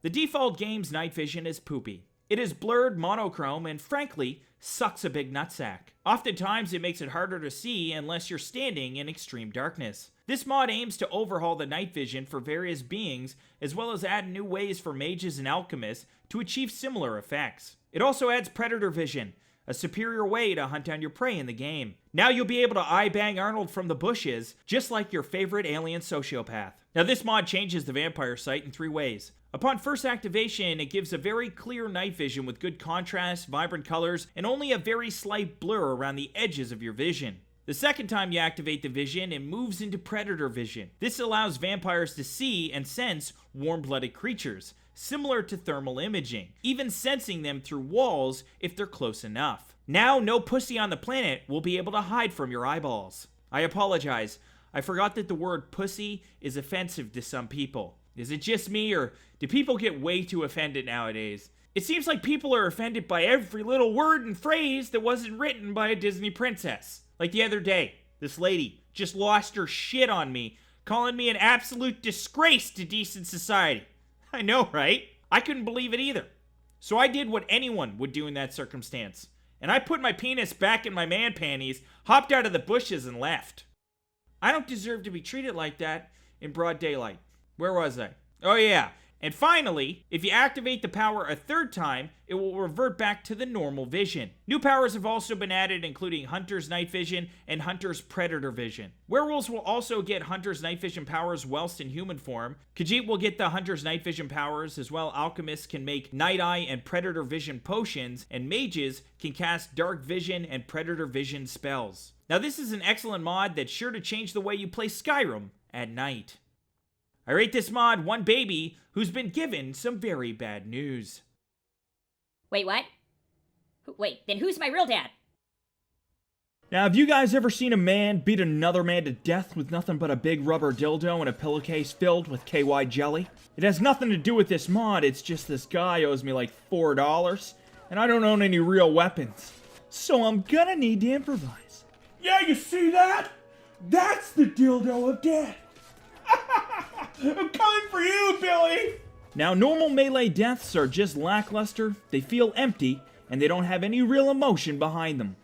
The default game's night vision is poopy. It is blurred, monochrome, and frankly, sucks a big nutsack. Oftentimes, it makes it harder to see unless you're standing in extreme darkness. This mod aims to overhaul the night vision for various beings, as well as add new ways for mages and alchemists to achieve similar effects. It also adds predator vision, a superior way to hunt down your prey in the game. Now you'll be able to eye-bang Arnold from the bushes, just like your favorite alien sociopath. Now this mod changes the vampire sight in 3 ways. Upon first activation, it gives a very clear night vision with good contrast, vibrant colors, and only a very slight blur around the edges of your vision. The second time you activate the vision, it moves into predator vision. This allows vampires to see and sense warm-blooded creatures, similar to thermal imaging, even sensing them through walls if they're close enough. Now, no pussy on the planet will be able to hide from your eyeballs. I apologize. I forgot that the word pussy is offensive to some people. Is it just me, or do people get way too offended nowadays? It seems like people are offended by every little word and phrase that wasn't written by a Disney princess. Like the other day, this lady just lost her shit on me, calling me an absolute disgrace to decent society. I know, right? I couldn't believe it either. So I did what anyone would do in that circumstance. And I put my penis back in my man panties, hopped out of the bushes, and left. I don't deserve to be treated like that in broad daylight. Where was I? Oh yeah. And finally, if you activate the power a 3rd time, it will revert back to the normal vision. New powers have also been added, including Hunter's Night Vision and Hunter's Predator Vision. Werewolves will also get Hunter's Night Vision powers whilst in human form. Khajiit will get the Hunter's Night Vision powers, as well alchemists can make Night Eye and Predator Vision potions, and mages can cast Dark Vision and Predator Vision spells. Now this is an excellent mod that's sure to change the way you play Skyrim at night. I rate this mod one baby who's been given some very bad news. Wait, what? Wait, then who's my real dad? Now, have you guys ever seen a man beat another man to death with nothing but a big rubber dildo and a pillowcase filled with KY jelly? It has nothing to do with this mod, it's just this guy owes me like $4, and I don't own any real weapons. So I'm gonna need to improvise. Yeah, you see that? That's the dildo of death. I'm coming for you, Billy! Now, normal melee deaths are just lackluster, they feel empty, and they don't have any real emotion behind them.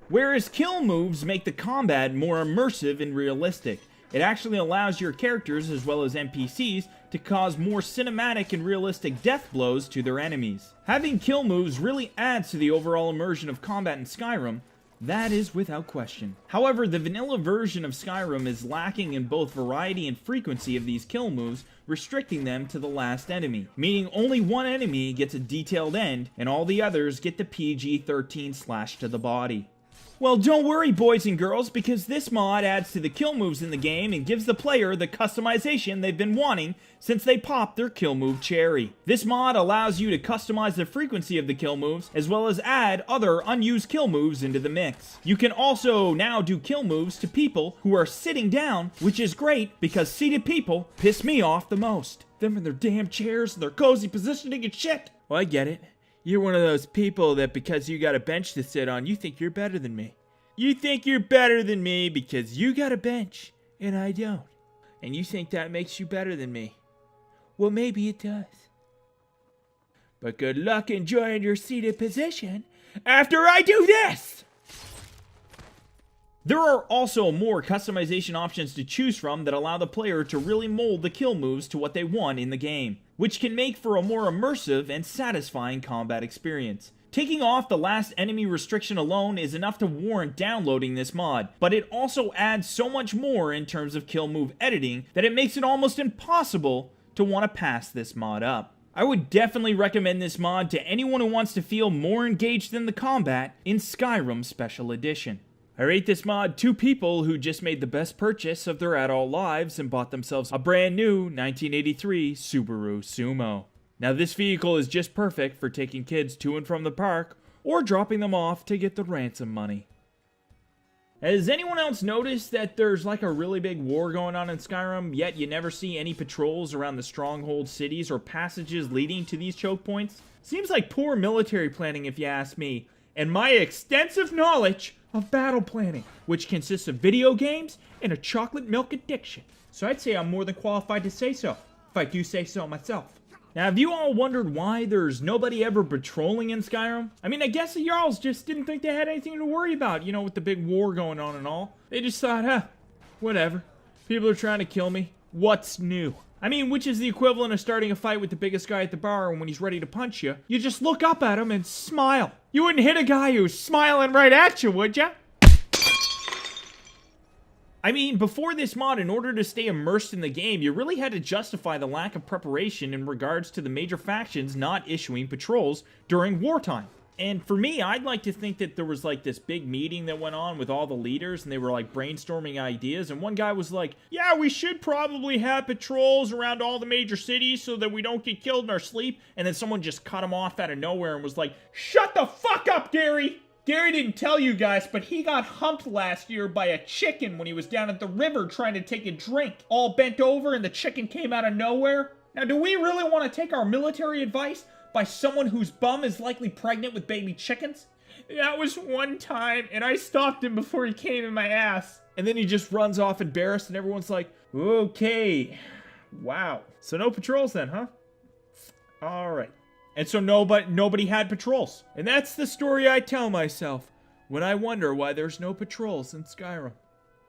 Whereas kill moves make the combat more immersive and realistic. It actually allows your characters, as well as NPCs, to cause more cinematic and realistic death blows to their enemies. Having kill moves really adds to the overall immersion of combat in Skyrim. That is without question. However, the vanilla version of Skyrim is lacking in both variety and frequency of these kill moves, restricting them to the last enemy, meaning only one enemy gets a detailed end, and all the others get the PG-13 slash to the body. Well, don't worry, boys and girls, because this mod adds to the kill moves in the game and gives the player the customization they've been wanting since they popped their kill move cherry. This mod allows you to customize the frequency of the kill moves, as well as add other unused kill moves into the mix. You can also now do kill moves to people who are sitting down, which is great because seated people piss me off the most. Them and their damn chairs and their cozy positioning and shit. Well, I get it. You're one of those people that because you got a bench to sit on, you think you're better than me. You think you're better than me because you got a bench and I don't. And you think that makes you better than me. Well, maybe it does. But good luck enjoying your seated position after I do this! There are also more customization options to choose from that allow the player to really mold the kill moves to what they want in the game, which can make for a more immersive and satisfying combat experience. Taking off the last enemy restriction alone is enough to warrant downloading this mod, but it also adds so much more in terms of kill move editing that it makes it almost impossible to want to pass this mod up. I would definitely recommend this mod to anyone who wants to feel more engaged in the combat in Skyrim Special Edition. I rate this mod 2 people who just made the best purchase of their adult lives and bought themselves a brand new 1983 Subaru Sumo. Now this vehicle is just perfect for taking kids to and from the park or dropping them off to get the ransom money. Has anyone else noticed that there's like a really big war going on in Skyrim, yet you never see any patrols around the stronghold cities or passages leading to these choke points? Seems like poor military planning if you ask me, and my extensive knowledge of battle planning, which consists of video games and a chocolate milk addiction. So I'd say I'm more than qualified to say so, if I do say so myself. Now, have you all wondered why there's nobody ever patrolling in Skyrim? I mean, I guess the Jarls just didn't think they had anything to worry about, you know, with the big war going on and all. They just thought, whatever. People are trying to kill me. What's new? I mean, which is the equivalent of starting a fight with the biggest guy at the bar, and when he's ready to punch you, you just look up at him and smile. You wouldn't hit a guy who's smiling right at you, would ya? I mean, before this mod, in order to stay immersed in the game, you really had to justify the lack of preparation in regards to the major factions not issuing patrols during wartime. And for me, I'd like to think that there was like this big meeting that went on with all the leaders, and they were like brainstorming ideas, and one guy was like, yeah, we should probably have patrols around all the major cities so that we don't get killed in our sleep. And then someone just cut him off out of nowhere and was like, shut the fuck up, Gary! Gary didn't tell you guys, but he got humped last year by a chicken when he was down at the river trying to take a drink. All bent over and the chicken came out of nowhere. Now, do we really want to take our military advice by someone whose bum is likely pregnant with baby chickens? That was one time, and I stopped him before he came in my ass. And then he just runs off embarrassed, and everyone's like, okay. Wow. So no patrols then, huh? All right. And so nobody had patrols. And that's the story I tell myself when I wonder why there's no patrols in Skyrim.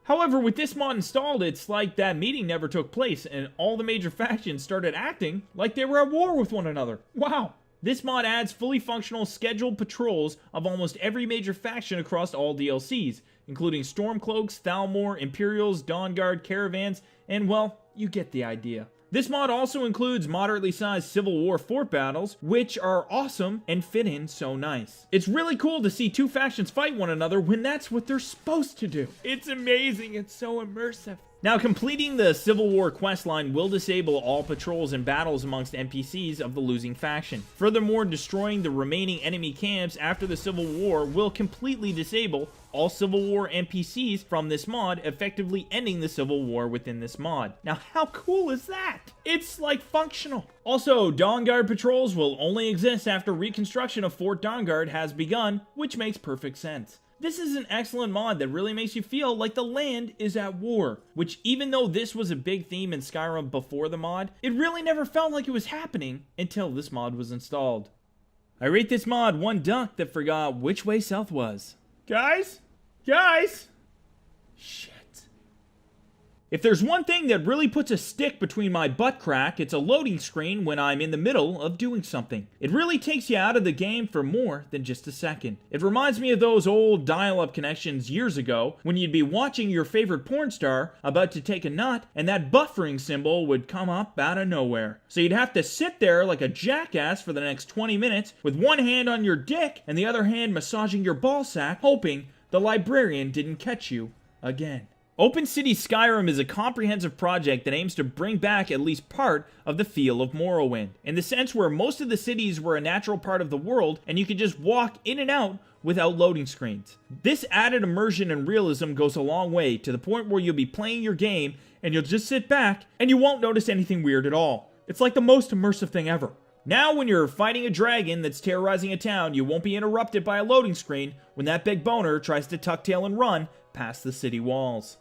However, with this mod installed, it's like that meeting never took place and all the major factions started acting like they were at war with one another. Wow. This mod adds fully functional scheduled patrols of almost every major faction across all DLCs, including Stormcloaks, Thalmor, Imperials, Dawnguard, Caravans, and well, you get the idea. This mod also includes moderately sized Civil War fort battles, which are awesome and fit in so nice. It's really cool to see two factions fight one another when that's what they're supposed to do. It's amazing, it's so immersive. Now, completing the Civil War questline will disable all patrols and battles amongst NPCs of the losing faction. Furthermore, destroying the remaining enemy camps after the Civil War will completely disable all Civil War NPCs from this mod, effectively ending the Civil War within this mod. Now, how cool is that? It's like functional. Also, Dawnguard patrols will only exist after reconstruction of Fort Dawnguard has begun, which makes perfect sense. This is an excellent mod that really makes you feel like the land is at war, which even though this was a big theme in Skyrim before the mod, it really never felt like it was happening until this mod was installed. I rate this mod one duck that forgot which way south was. Guys? Shit. If there's one thing that really puts a stick between my butt crack, it's a loading screen when I'm in the middle of doing something. It really takes you out of the game for more than just a second. It reminds me of those old dial-up connections years ago when you'd be watching your favorite porn star about to take a nut and that buffering symbol would come up out of nowhere. So you'd have to sit there like a jackass for the next 20 minutes with one hand on your dick and the other hand massaging your ballsack, hoping the librarian didn't catch you again. Open City Skyrim is a comprehensive project that aims to bring back at least part of the feel of Morrowind, in the sense where most of the cities were a natural part of the world and you could just walk in and out without loading screens. This added immersion and realism goes a long way, to the point where you'll be playing your game and you'll just sit back and you won't notice anything weird at all. It's like the most immersive thing ever. Now when you're fighting a dragon that's terrorizing a town, you won't be interrupted by a loading screen when that big boner tries to tuck tail and run past the city walls.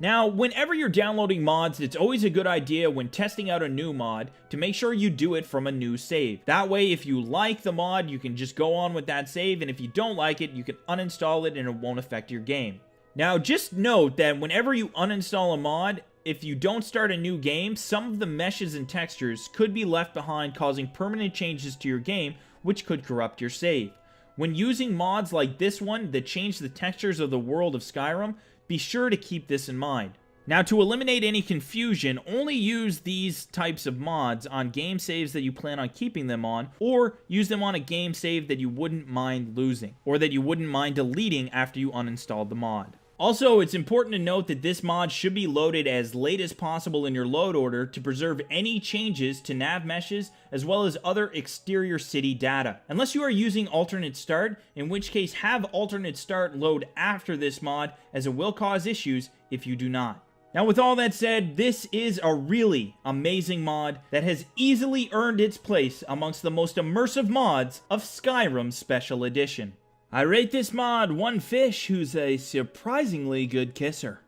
Now, whenever you're downloading mods, it's always a good idea when testing out a new mod to make sure you do it from a new save. That way, if you like the mod, you can just go on with that save, and if you don't like it, you can uninstall it and it won't affect your game. Now, just note that whenever you uninstall a mod, if you don't start a new game, some of the meshes and textures could be left behind, causing permanent changes to your game, which could corrupt your save. When using mods like this one that change the textures of the world of Skyrim, be sure to keep this in mind. Now, to eliminate any confusion, only use these types of mods on game saves that you plan on keeping them on, or use them on a game save that you wouldn't mind losing, or that you wouldn't mind deleting after you uninstalled the mod. Also, it's important to note that this mod should be loaded as late as possible in your load order to preserve any changes to nav meshes as well as other exterior city data. Unless you are using alternate start, in which case have alternate start load after this mod, as it will cause issues if you do not. Now, with all that said, this is a really amazing mod that has easily earned its place amongst the most immersive mods of Skyrim Special Edition. I rate this mod one fish who's a surprisingly good kisser.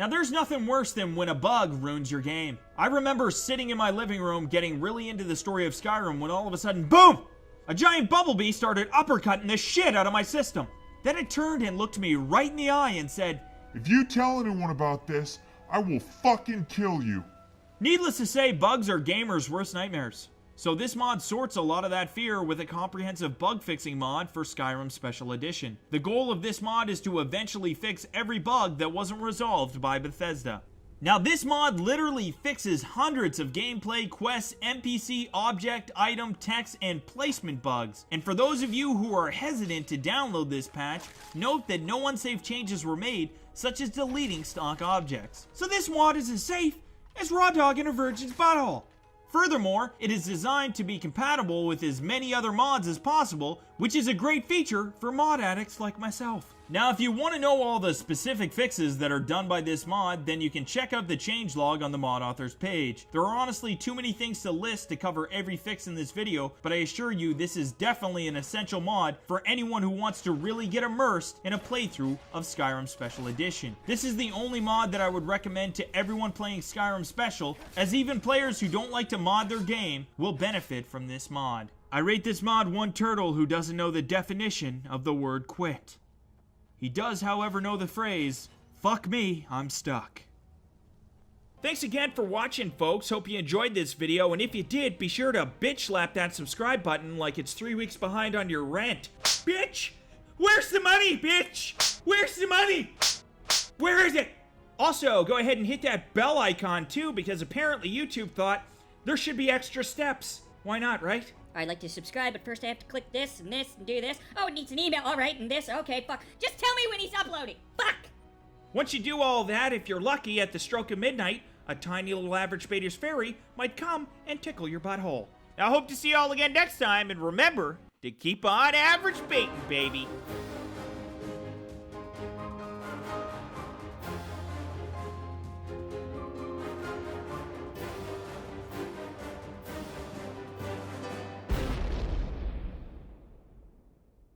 Now, there's nothing worse than when a bug ruins your game. I remember sitting in my living room getting really into the story of Skyrim when all of a sudden, boom! A giant bumblebee started uppercutting the shit out of my system. Then it turned and looked me right in the eye and said, If you tell anyone about this, I will fucking kill you. Needless to say, bugs are gamers' worst nightmares. So this mod sorts a lot of that fear with a comprehensive bug fixing mod for Skyrim Special Edition. The goal of this mod is to eventually fix every bug that wasn't resolved by Bethesda. Now, this mod literally fixes hundreds of gameplay, quests, NPC, object, item, text, and placement bugs. And for those of you who are hesitant to download this patch, note that no unsafe changes were made, such as deleting stock objects. So this mod is as safe as raw dog in a virgin's butthole. Furthermore, it is designed to be compatible with as many other mods as possible, which is a great feature for mod addicts like myself. Now, if you want to know all the specific fixes that are done by this mod, then you can check out the changelog on the mod author's page. There are honestly too many things to list to cover every fix in this video, but I assure you this is definitely an essential mod for anyone who wants to really get immersed in a playthrough of Skyrim Special Edition. This is the only mod that I would recommend to everyone playing Skyrim Special, as even players who don't like to mod their game will benefit from this mod. I rate this mod one turtle who doesn't know the definition of the word quit. He does, however, know the phrase, fuck me, I'm stuck. Thanks again for watching, folks. Hope you enjoyed this video, and if you did, be sure to bitch slap that subscribe button like it's 3 weeks behind on your rent. Bitch! Where's the money, bitch? Where's the money? Where is it? Also, go ahead and hit that bell icon too, because apparently YouTube thought there should be extra steps. Why not, right? I'd like to subscribe, but first I have to click this and this and do this. Oh, it needs an email. All right, and this. Okay, fuck. Just tell me when he's uploading. Fuck! Once you do all that, if you're lucky, at the stroke of midnight, a tiny little Averagebaters fairy might come and tickle your butthole. I hope to see you all again next time, and remember to keep on average baiting, baby.